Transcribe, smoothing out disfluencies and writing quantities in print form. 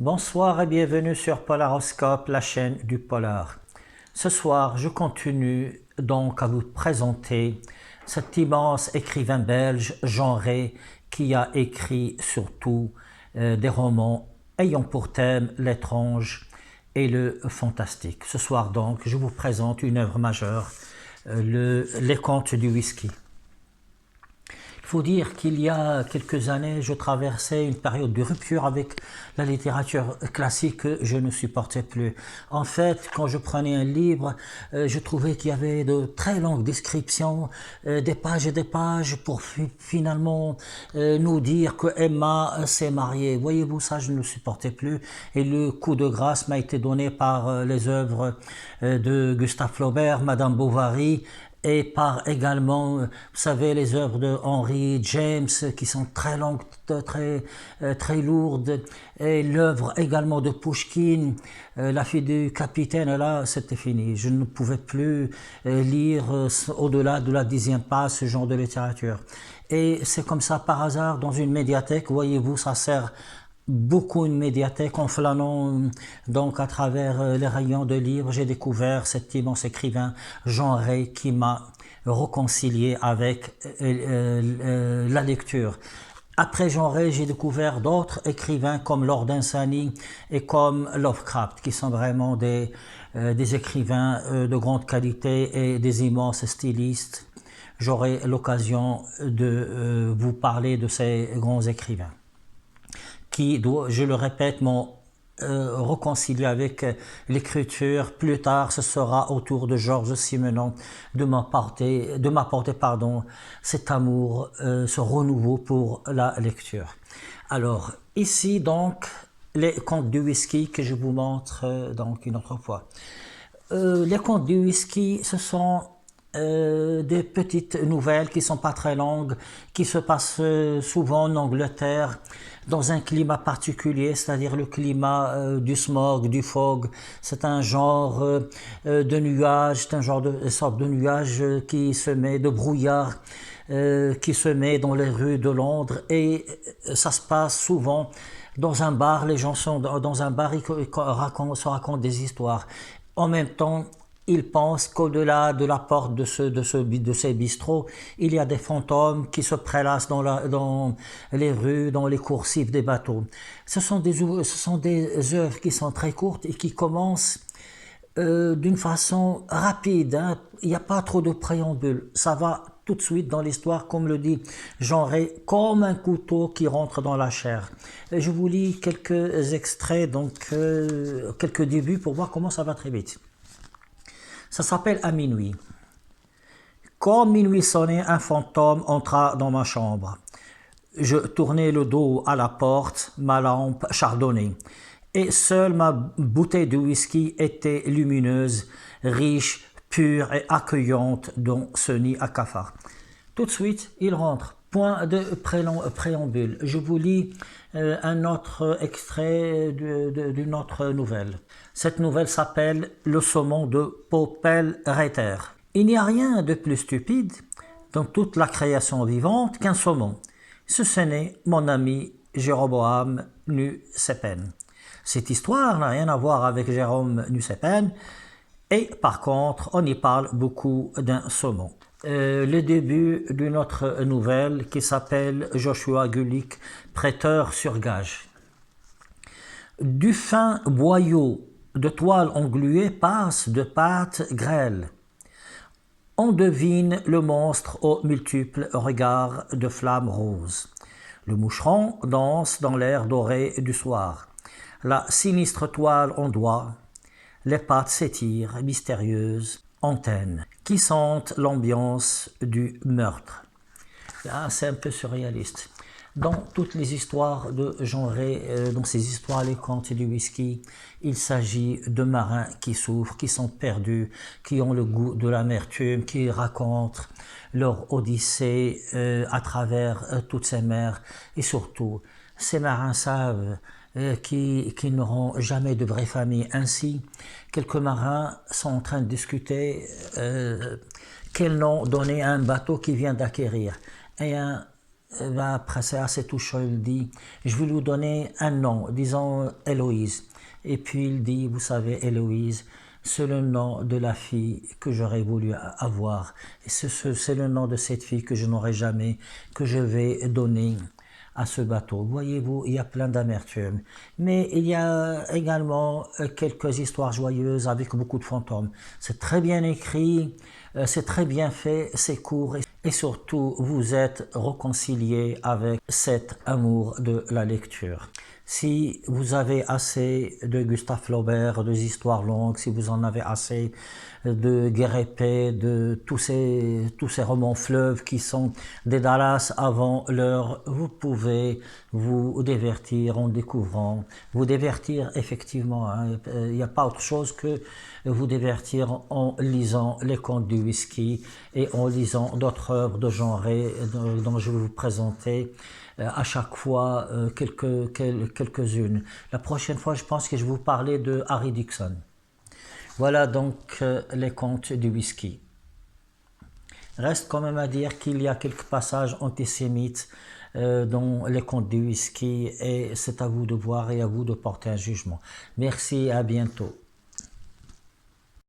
Bonsoir et bienvenue sur Polaroscope, la chaîne du polar. Ce soir, je continue donc à vous présenter cet immense écrivain belge, Jean Rey, qui a écrit surtout des romans ayant pour thème l'étrange et le fantastique. Ce soir donc, je vous présente une œuvre majeure, Les Contes du Whisky. Il faut dire qu'il y a quelques années, je traversais une période de rupture avec la littérature classique que je ne supportais plus. En fait, quand je prenais un livre, je trouvais qu'il y avait de très longues descriptions, des pages et des pages pour finalement nous dire que Emma s'est mariée. Voyez-vous, ça je ne le supportais plus. Et le coup de grâce m'a été donné par les œuvres de Gustave Flaubert, Madame Bovary, et par également, vous savez, les œuvres de Henry James qui sont très longues, très lourdes, et l'œuvre également de Pouchkine, La fille du capitaine. Là, c'était fini. Je ne pouvais plus lire au-delà de la 10e page ce genre de littérature. Et c'est comme ça, par hasard, dans une médiathèque, voyez-vous, ça sert beaucoup une médiathèque. En flânant donc à travers les rayons de livres, j'ai découvert cet immense écrivain Jean Rey qui m'a réconcilié avec la lecture. Après Jean Rey, j'ai découvert d'autres écrivains comme Lord Dunsany et comme Lovecraft, qui sont vraiment des écrivains de grande qualité et des immenses stylistes. J'aurai l'occasion de vous parler de ces grands écrivains qui, je le répète, m'ont réconcilié avec l'écriture. Plus tard, ce sera au tour de Georges Simenon de m'apporter cet amour, ce renouveau pour la lecture. Alors, ici donc, les contes du whisky que je vous montre donc une autre fois. Les contes du whisky, ce sont des petites nouvelles qui sont pas très longues, qui se passent souvent en Angleterre, dans un climat particulier, c'est-à-dire le climat du smog, du fog. C'est un genre de nuage, c'est un genre de sorte de nuage qui se met, de brouillard qui se met dans les rues de Londres, et ça se passe souvent dans un bar. Les gens sont dans un bar, ils se racontent des histoires. En même temps, ils pensent qu'au-delà de la porte de ces bistrots, il y a des fantômes qui se prélassent dans les rues, dans les coursives des bateaux. Ce sont des œuvres qui sont très courtes et qui commencent d'une façon rapide. Hein. Il n'y a pas trop de préambule. Ça va tout de suite dans l'histoire, comme le dit Jean Rey, comme un couteau qui rentre dans la chair. Et je vous lis quelques extraits, donc quelques débuts pour voir comment ça va très vite. Ça s'appelle À minuit. Comme minuit sonnait, un fantôme entra dans ma chambre. Je tournai le dos à la porte, ma lampe chardonnait, et seule ma bouteille de whisky était lumineuse, riche, pure et accueillante dans ce nid à cafard. Tout de suite, il rentre. Point de préambule. Je vous lis un autre extrait d'une autre nouvelle. Cette nouvelle s'appelle Le saumon de Popelreiter. Il n'y a rien de plus stupide dans toute la création vivante qu'un saumon. Ce n'est mon ami Jéroboam Nucépène. Cette histoire n'a rien à voir avec Jérôme Nucépène, et par contre, on y parle beaucoup d'un saumon. Le début d'une autre nouvelle qui s'appelle Joshua Gulick, prêteur sur gage. Du fin boyau de toile engluée passe de pâte grêle. On devine le monstre aux multiples regards de flammes roses. Le moucheron danse dans l'air doré du soir. La sinistre toile ondoie. Les pattes s'étirent, mystérieuses, antennes, qui sentent l'ambiance du meurtre. Là, c'est un peu surréaliste. Dans toutes les histoires de Jean Rey, dans ces histoires, les contes du whisky, il s'agit de marins qui souffrent, qui sont perdus, qui ont le goût de l'amertume, qui racontent leur odyssée à travers toutes ces mers. Et surtout, ces marins savent qui n'auront jamais de vraie famille. Ainsi, quelques marins sont en train de discuter quel nom donner à un bateau qu'ils viennent d'acquérir. Et un Après c'est assez touchant, il dit, je vais lui donner un nom, disons Héloïse. Et puis il dit, vous savez, Héloïse, c'est le nom de la fille que j'aurais voulu avoir. Et c'est le nom de cette fille que je n'aurai jamais, que je vais donner à ce bateau. Voyez-vous, il y a plein d'amertume. Mais il y a également quelques histoires joyeuses avec beaucoup de fantômes. C'est très bien écrit, c'est très bien fait, c'est court et surtout vous êtes réconcilié avec cet amour de la lecture. Si vous avez assez de Gustave Flaubert, des histoires longues, si vous en avez assez de Guérépée, de tous ces romans fleuves qui sont des Dallas avant l'heure, vous pouvez vous divertir en découvrant, vous divertir effectivement, hein. Il n'y a pas autre chose que vous divertir en lisant les contes du whisky et en lisant d'autres œuvres de genre dont je vais vous présenter à chaque fois quelques-unes. La prochaine fois, je pense que je vais vous parler de Harry Dixon. Voilà donc les contes du whisky. Reste quand même à dire qu'il y a quelques passages antisémites dans les contes du whisky et c'est à vous de voir et à vous de porter un jugement. Merci et à bientôt.